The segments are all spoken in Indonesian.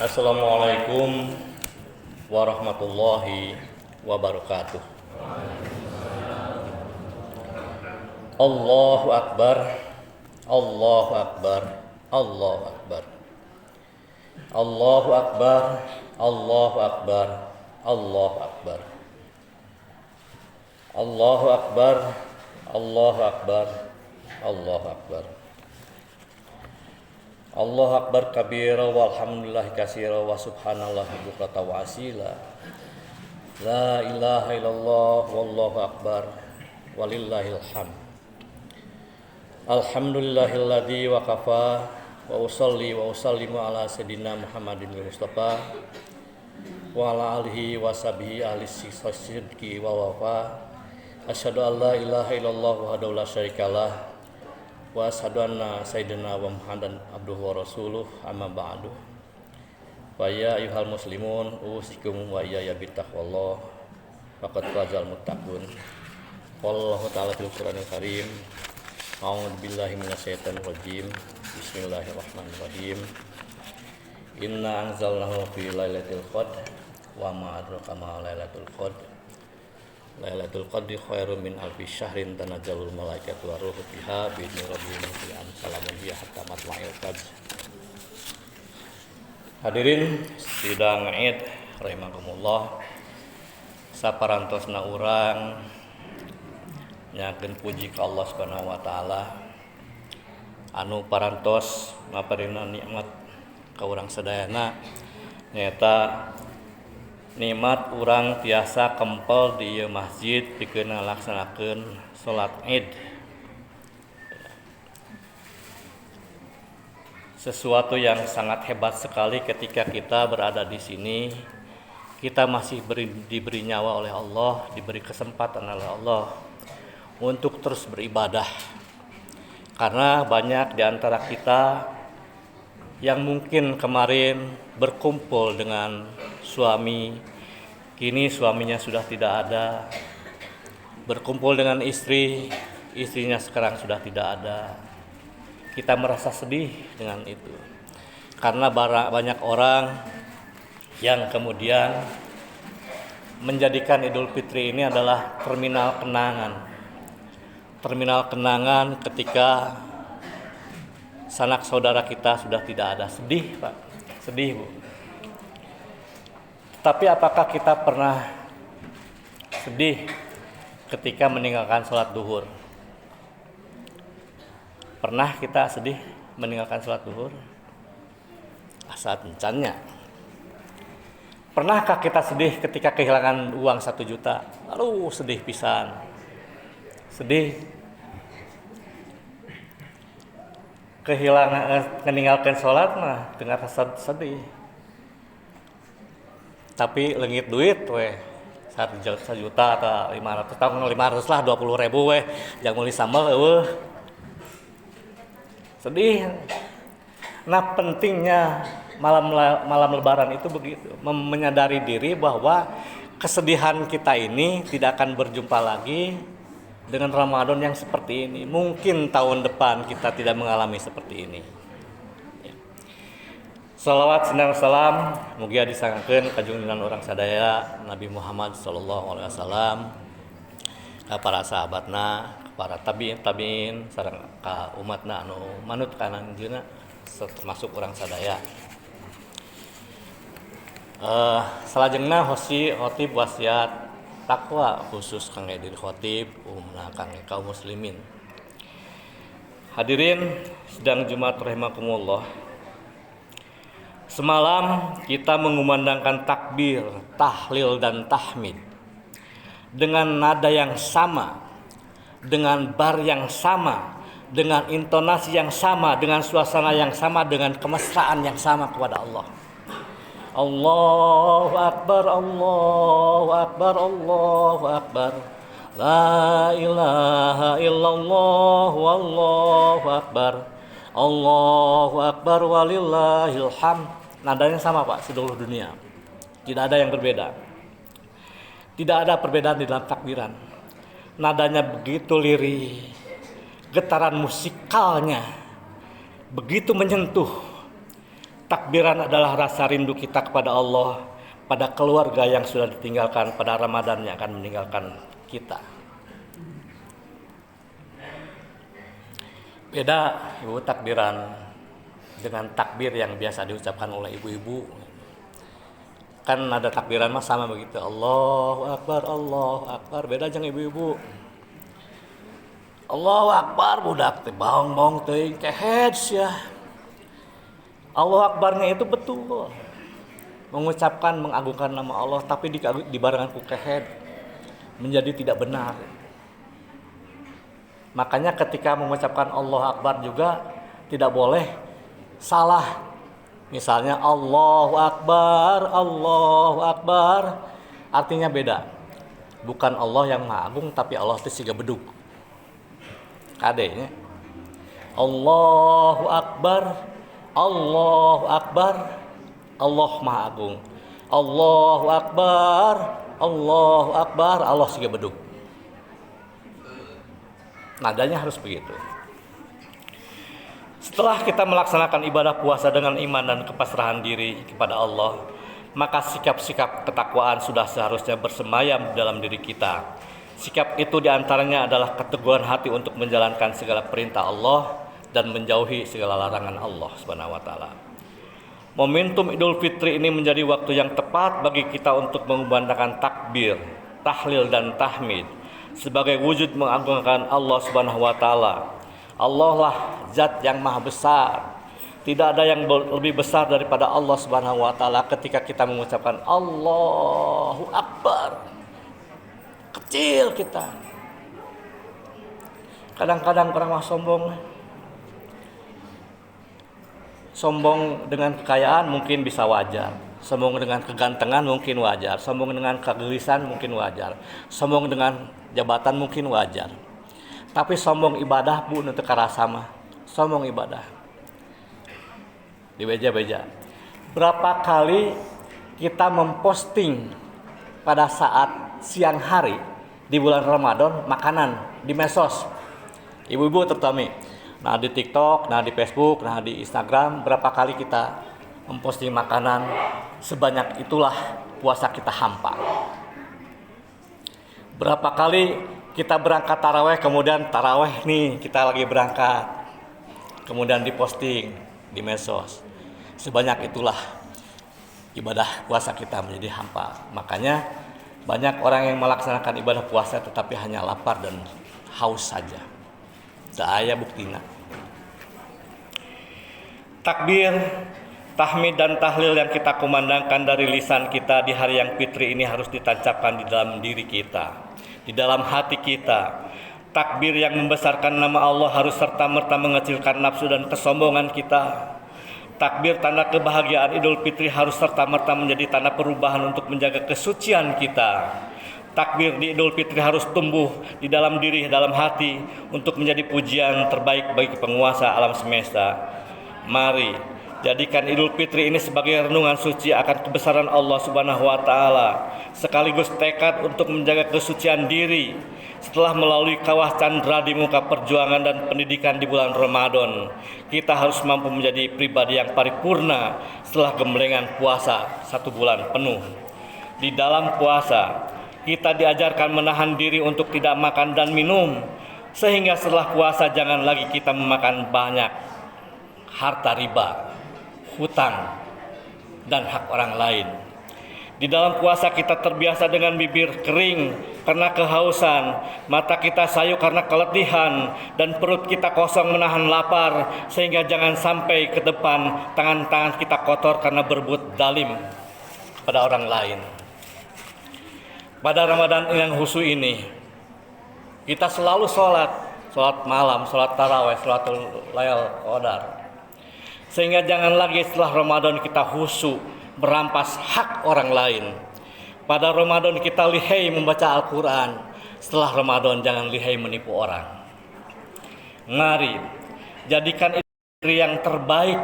Assalamualaikum warahmatullahi wabarakatuh. Allahu Akbar, Allahu Akbar, Allahu Akbar. Allahu Akbar, Allahu Akbar, Allahu Akbar. Allahu Akbar, Allahu Akbar, Allahu Akbar. Allahu Akbar kabira walhamdulillah katsira wa subhanallahi bukratan wa asila. La ilaha illallah wallahu akbar walillahil hamd. Alhamdulillahilladzi wa kafa wa usolli wa usallimu ala sayyidina Muhammadin Mustafa wa ala alihi wa sahbihi ahli sidqi wa wafa. Asyhadu an la ilaha illallah wahdahu la syarikalah wa asyhadu anna sayyidina wa Muhammadan abduhu wa rasuluh amma ba'du. Wa ya ayyuhal muslimun usikum wa iyaya bittaqwallah faqad fazal muttaqun. Wallahu ta'ala fil Qur'anil Karim. A'udzu billahi minasyaitonir rajim. Bismillahirrahmanirrahim. Inna anzalnahu fi lailatul qadr wa ma adraka ma lailatul qadr. Lailatul Qadri khairum min alfi syahrin tanazzalul malaikatu war ruhu fiha bi idzni rabbihim min salamun hiya hatta matla'il fajr. Hadirin sidang Id rahimakumullah. Saparantosna urang nyakeun puji ka Allah Subhanahu wa taala anu parantos maparinna nikmat ka urang sadayana nyaeta nikmat urang tiasa kempel di ieu masjid pikeun ngalaksanakeun salat Id. Sesuatu yang sangat hebat sekali ketika kita berada di sini, kita masih diberi nyawa oleh Allah, diberi kesempatan oleh Allah untuk terus beribadah. Karena banyak di antara kita yang mungkin kemarin berkumpul dengan suami, kini suaminya sudah tidak ada. Berkumpul dengan istri, istrinya sekarang sudah tidak ada. Kita merasa sedih dengan itu. Karena banyak orang yang kemudian menjadikan Idul Fitri ini adalah terminal kenangan. Terminal kenangan ketika sanak saudara kita sudah tidak ada. Sedih, Pak. Sedih, Bu. Tapi apakah kita pernah sedih ketika meninggalkan sholat duhur? Pernah kita sedih meninggalkan sholat duhur? Saat encannya. Pernahkah kita sedih ketika kehilangan uang 1 juta? Aduh, sedih pisan. Sedih. Meninggalkan sholat mah dengan rasa sedih. Tapi leungit duit weh 1 juta atau 500 tahun 500 lah 20.000 weh yang meuli sambal sedih. Nah, pentingnya malam lebaran itu begitu, menyadari diri bahwa kesedihan kita ini tidak akan berjumpa lagi dengan Ramadan yang seperti ini. Mungkin tahun depan kita tidak mengalami seperti ini. Salawat sinar salam mugia disangkeun ka junjungan urang sadaya Nabi Muhammad sallallahu alaihi wasallam, ka para sahabatna, para tabi'in sareng ka umatna anu manut kana anjeunna termasuk urang sadaya. Salajengna khotib wasiat takwa khusus kangge diri khotib umumna kangge kaum muslimin. Hadirin sidang Jumat rahimakumullah. Semalam kita mengumandangkan takbir, tahlil dan tahmid dengan nada yang sama, dengan bar yang sama, dengan intonasi yang sama, dengan suasana yang sama, dengan kemesraan yang sama kepada Allah. Allahu Akbar, Allahu Akbar, Allahu Akbar. La ilaha illallah, wallahu akbar. Allahu Akbar walillahil hamd. Nadanya sama, Pak, seluruh dunia. Tidak ada yang berbeda. Tidak ada perbedaan di dalam takbiran. Nadanya begitu lirih. Getaran musikalnya begitu menyentuh. Takbiran adalah rasa rindu kita kepada Allah, pada keluarga yang sudah ditinggalkan, pada Ramadan yang akan meninggalkan kita. Beda ibu takbiran dengan takbir yang biasa diucapkan oleh ibu-ibu. Kan ada takbiran mah sama begitu, Allahu Akbar, Allahu Akbar. Beda jeung ibu-ibu. Allahu Akbar budak teh baong-baong teuing kehed sia. Allahu Akbarnya itu betul mengucapkan, mengagungkan nama Allah, tapi dibarengan ku kehed menjadi tidak benar. Makanya ketika mengucapkan Allahu Akbar juga tidak boleh salah. Misalnya Allahu Akbar, Allahu Akbar, artinya beda. Bukan Allah yang Maha Agung, tapi Allah itu siga bedug. Kadenya Allahu Akbar, Allahu Akbar, Allah Maha Agung. Allahu Akbar, Allahu Akbar, Allah siga bedug. Nadanya harus begitu. Setelah kita melaksanakan ibadah puasa dengan iman dan kepasrahan diri kepada Allah, maka sikap-sikap ketakwaan sudah seharusnya bersemayam dalam diri kita. Sikap itu diantaranya adalah keteguhan hati untuk menjalankan segala perintah Allah dan menjauhi segala larangan Allah Subhanahu wa taala. Momentum Idul Fitri ini menjadi waktu yang tepat bagi kita untuk mengumandangkan takbir, tahlil dan tahmid sebagai wujud mengagungkan Allah Subhanahu wa taala. Allah lah zat yang maha besar. Tidak ada yang lebih besar daripada Allah Subhanahu wa taala ketika kita mengucapkan Allahu Akbar. Kecil kita. Kadang-kadang orang mah sombong. Sombong dengan kekayaan mungkin bisa wajar. Sombong dengan kegantengan mungkin wajar. Sombong dengan kegelisahan mungkin wajar. Sombong dengan jabatan mungkin wajar. Tapi sombong ibadah bu nu teu karasa mah. Sombong ibadah. Dibeja-beja. Berapa kali kita memposting pada saat siang hari di bulan Ramadan makanan di medsos. Ibu-ibu terutama. Nah di TikTok, nah di Facebook, nah di Instagram, berapa kali kita memposting makanan, sebanyak itulah puasa kita hampa. Berapa kali kita berangkat taraweh, kemudian taraweh nih kita lagi berangkat, kemudian diposting di medsos. Sebanyak itulah ibadah puasa kita menjadi hampa. Makanya banyak orang yang melaksanakan ibadah puasa tetapi hanya lapar dan haus saja. Daya buktina. Takbir, tahmid dan tahlil yang kita kumandangkan dari lisan kita di hari yang fitri ini harus ditancapkan di dalam diri kita, di dalam hati kita. Takbir yang membesarkan nama Allah harus serta-merta mengecilkan nafsu dan kesombongan kita. Takbir tanda kebahagiaan Idul Fitri harus serta-merta menjadi tanda perubahan untuk menjaga kesucian kita. Takbir di Idul Fitri harus tumbuh di dalam diri, dalam hati untuk menjadi pujian terbaik bagi penguasa alam semesta. Mari jadikan Idul Fitri ini sebagai renungan suci akan kebesaran Allah Subhanahu wa taala, sekaligus tekad untuk menjaga kesucian diri setelah melalui kawah candra di muka perjuangan dan pendidikan di bulan Ramadan. Kita harus mampu menjadi pribadi yang paripurna setelah gemblengan puasa 1 bulan penuh. Di dalam puasa kita diajarkan menahan diri untuk tidak makan dan minum, sehingga setelah puasa jangan lagi kita memakan banyak harta riba, hutang, dan hak orang lain. Di dalam puasa kita terbiasa dengan bibir kering karena kehausan, mata kita sayu karena keletihan, dan perut kita kosong menahan lapar, sehingga jangan sampai ke depan tangan-tangan kita kotor karena berbuat zalim pada orang lain. Pada Ramadan yang khusus ini, kita selalu sholat malam, sholat taraweh, sholatul lail qadar. Sehingga jangan lagi setelah Ramadan kita khusyuk merampas hak orang lain. Pada Ramadan kita lihai membaca Al-Quran. Setelah Ramadan jangan lihai menipu orang. Mari jadikan itu yang terbaik,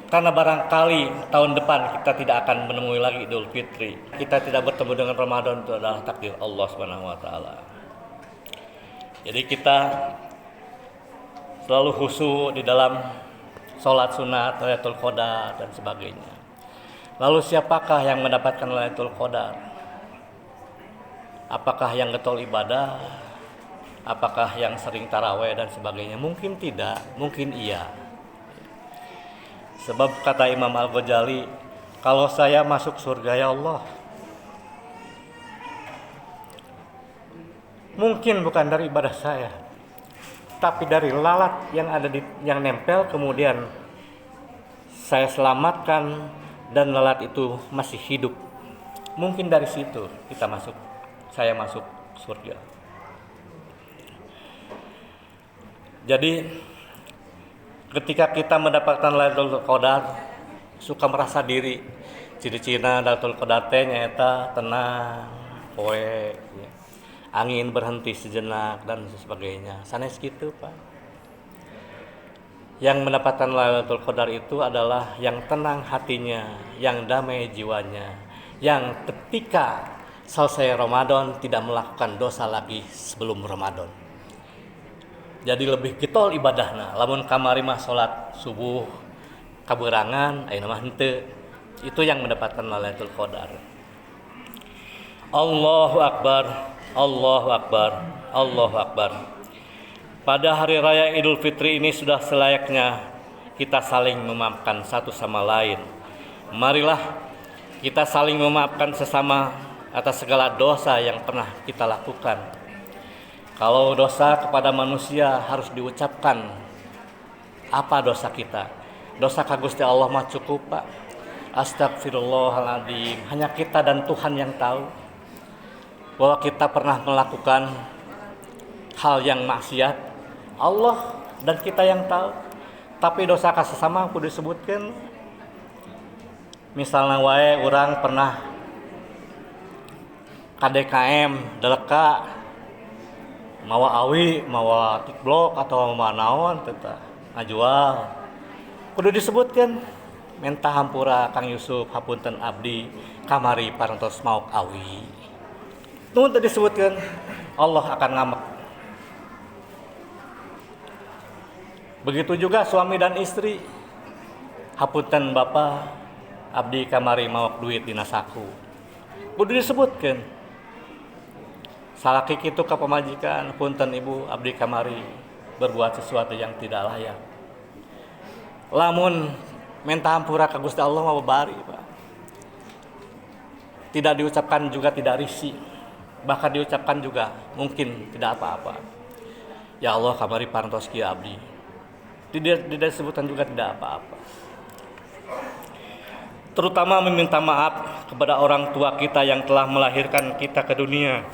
karena barangkali tahun depan kita tidak akan menemui lagi Idul Fitri. Kita tidak bertemu dengan Ramadan, itu adalah takdir Allah Subhanahu wa taala. Jadi kita selalu khusyuk di dalam sholat sunat, Lailatul Qadar dan sebagainya. Lalu siapakah yang mendapatkan Lailatul Qadar? Apakah yang getol ibadah? Apakah yang sering taraweh dan sebagainya? Mungkin tidak, mungkin iya. Sebab kata Imam Al-Ghazali, kalau saya masuk surga ya Allah, mungkin bukan dari ibadah saya, tapi dari lalat yang ada yang nempel, kemudian saya selamatkan dan lalat itu masih hidup. Mungkin dari situ saya masuk surga. Jadi ketika kita mendapatkan Lailatul Qadar, suka merasa diri. Ciri-cina Lailatul Qadar teh nyaeta tenang, poe, angin berhenti sejenak dan sebagainya. Sanes gitu, Pak. Yang mendapatkan Lailatul Qadar itu adalah yang tenang hatinya, yang damai jiwanya, yang ketika selesai Ramadan tidak melakukan dosa lagi sebelum Ramadan. Jadi lebih getol ibadahna. Lamun kamari mah salat subuh kaberangan, ayeuna mah henteu. Itu yang mendapatkan Lailatul Qadar. Allahu Akbar, Allahu Akbar, Allahu Akbar. Pada hari raya Idul Fitri ini sudah selayaknya kita saling memaafkan satu sama lain. Marilah kita saling memaafkan sesama atas segala dosa yang pernah kita lakukan. Kalau dosa kepada manusia harus diucapkan apa dosa kita. Dosa ka Gusti Allah mah cukup, Pak. Astagfirullahaladzim. Hanya kita dan Tuhan yang tahu bahwa kita pernah melakukan hal yang maksiat. Allah dan kita yang tahu. Tapi dosa ka sesama kudu disebutkeun. Misalnya wae urang pernah KDKM deleka mawa awi, mawa tikblok atau mawa naon teh ngajual. Kudu disebutkeun. Menta hampura Kang Yusuf hapunten abdi kamari parantos maok awi. Nuhun teh disebutkeun, Allah akan ngambek. Begitu juga suami dan istri. Hapunten Bapak, abdi kamari mawak duit dina saku. Kudu disebutkeun. Salaki kitu ka pamajikan, punten Ibu, abdi kamari berbuat sesuatu yang tidak layak. Lamun menta hampura ka Gusti Allah mah babari, Pak. Tidak diucapkan juga tidak risih. Bahkan diucapkan juga mungkin tidak apa-apa. Ya Allah, kamari parantos kieu abdi. Tidak disebutkan juga tidak apa-apa. Terutama meminta maaf kepada orang tua kita yang telah melahirkan kita ke dunia.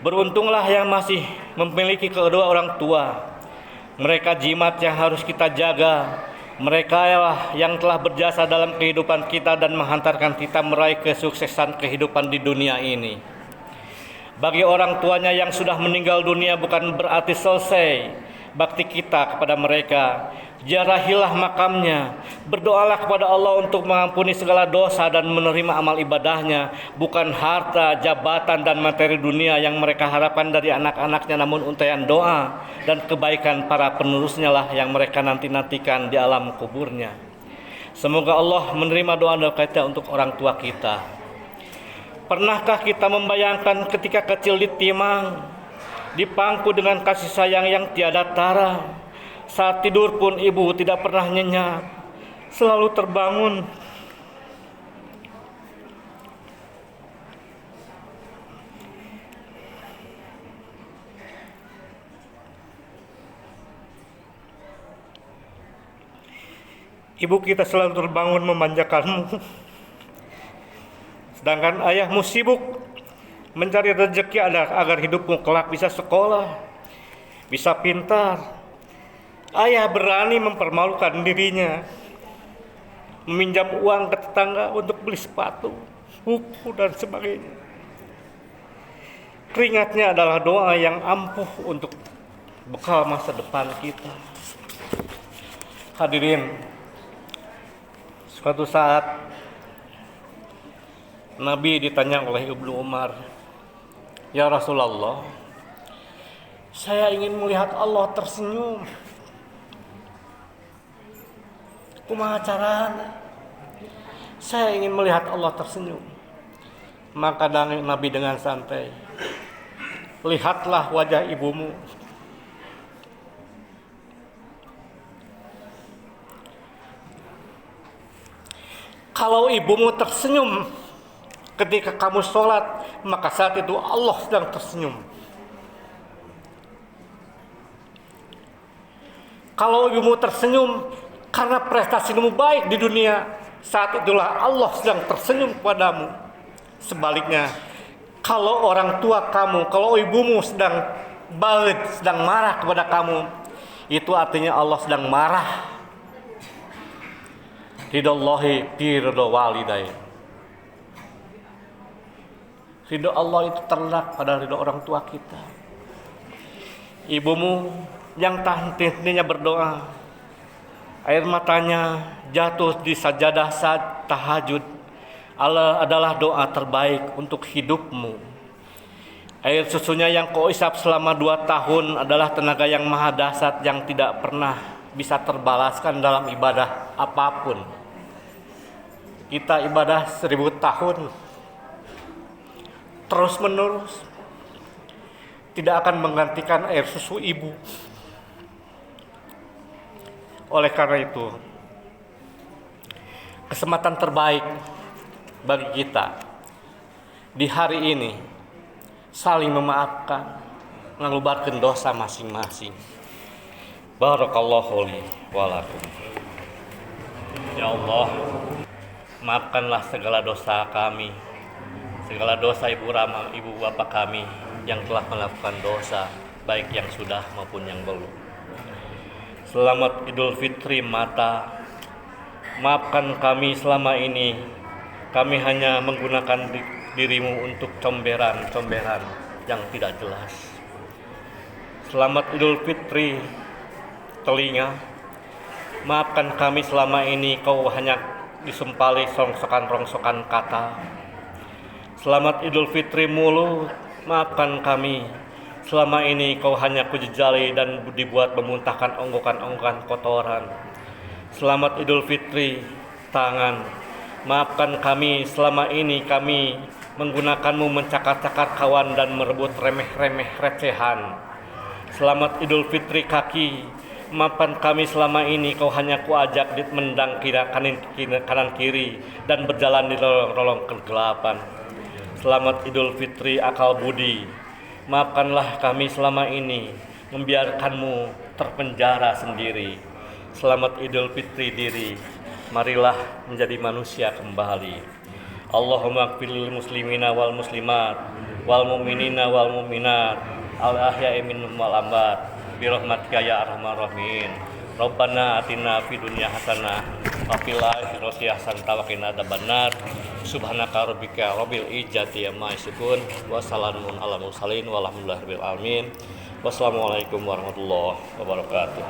Beruntunglah yang masih memiliki kedua orang tua. Mereka jimat yang harus kita jaga. Mereka yang telah berjasa dalam kehidupan kita dan menghantarkan kita meraih kesuksesan kehidupan di dunia ini. Bagi orang tuanya yang sudah meninggal dunia bukan berarti selesai bakti kita kepada mereka. Ziarahilah makamnya, berdoalah kepada Allah untuk mengampuni segala dosa dan menerima amal ibadahnya. Bukan harta, jabatan, dan materi dunia yang mereka harapkan dari anak-anaknya, namun untaian doa dan kebaikan para penerusnya lah yang mereka nantikan di alam kuburnya. Semoga Allah menerima doa-doa kita untuk orang tua kita. Pernahkah kita membayangkan ketika kecil ditimang, dipangku dengan kasih sayang yang tiada tara? Saat tidur pun ibu tidak pernah nyenyak, selalu terbangun. Ibu kita selalu terbangun memanjakanmu. Sedangkan ayahmu sibuk mencari rezeki agar hidupmu kelak bisa sekolah, bisa pintar. Ayah berani mempermalukan dirinya, meminjam uang ke tetangga untuk beli sepatu, buku, dan sebagainya. Keringatnya adalah doa yang ampuh untuk bekal masa depan kita. Hadirin, suatu saat Nabi ditanya oleh Ibnu Umar, "Ya Rasulullah, Saya ingin melihat Allah tersenyum. Kumaha carana? Saya ingin melihat Allah tersenyum. Maka Nabi dengan santai, lihatlah wajah ibumu. Kalau ibumu tersenyum ketika kamu sholat, maka saat itu Allah sedang tersenyum. Kalau ibumu tersenyum karena prestasimu baik di dunia, saat itulah Allah sedang tersenyum kepadamu. Sebaliknya, kalau orang tua kamu, kalau ibumu sedang balik, sedang marah kepada kamu, itu artinya Allah sedang marah. Ridallahi fi ridha walidain. Ridha Allah itu terletak pada ridha orang tua kita. Ibumu yang henti-hentinya berdoa, air matanya jatuh di sajadah saat tahajud, adalah doa terbaik untuk hidupmu. Air susunya yang kau isap selama 2 tahun adalah tenaga yang maha dahsyat yang tidak pernah bisa terbalaskan dalam ibadah apapun. Kita ibadah 1000 tahun terus menerus, tidak akan menggantikan air susu ibu. Oleh karena itu, kesempatan terbaik bagi kita di hari ini saling memaafkan, mengubarkan dosa masing-masing. Barakallahu li wa lakum. Ya Allah, maafkanlah segala dosa kami, segala dosa ibu bapak kami yang telah melakukan dosa, baik yang sudah maupun yang belum. Selamat Idul Fitri mata. Maafkan kami selama ini kami hanya menggunakan dirimu untuk comberan-comberan yang tidak jelas. Selamat Idul Fitri telinga. Maafkan kami selama ini kau hanya disempali rongsokan-rongsokan kata. Selamat Idul Fitri mulut. Maafkan kami selama ini kau hanya kujejali dan dibuat memuntahkan onggokan-onggokan kotoran. Selamat Idul Fitri tangan. Maafkan kami selama ini kami menggunakanmu mencakar-cakar kawan dan merebut remeh-remeh recehan. Selamat Idul Fitri kaki. Maafkan kami selama ini kau hanya kuajak mendang kanan kiri dan berjalan di lorong kegelapan. Selamat Idul Fitri akal budi. Maafkanlah kami selama ini membiarkanmu terpenjara sendiri. Selamat Idul Fitri diri. Marilah menjadi manusia kembali. Allahumma ighfir lil muslimina wal muslimat wal mu'minina wal mu'minat al ahya'i minhum wal amwat bi rahmatika ya arhamar rahimin. Rabbana atina fid dunya hasanah wa fil akhirati hasanah wa qina adzabannar. Subhanaka rabbika rabbil izzati amma yasifun wa salamun alal mursalin walhamdulillahi rabbil alamin. Wassalamualaikum warahmatullahi wabarakatuh.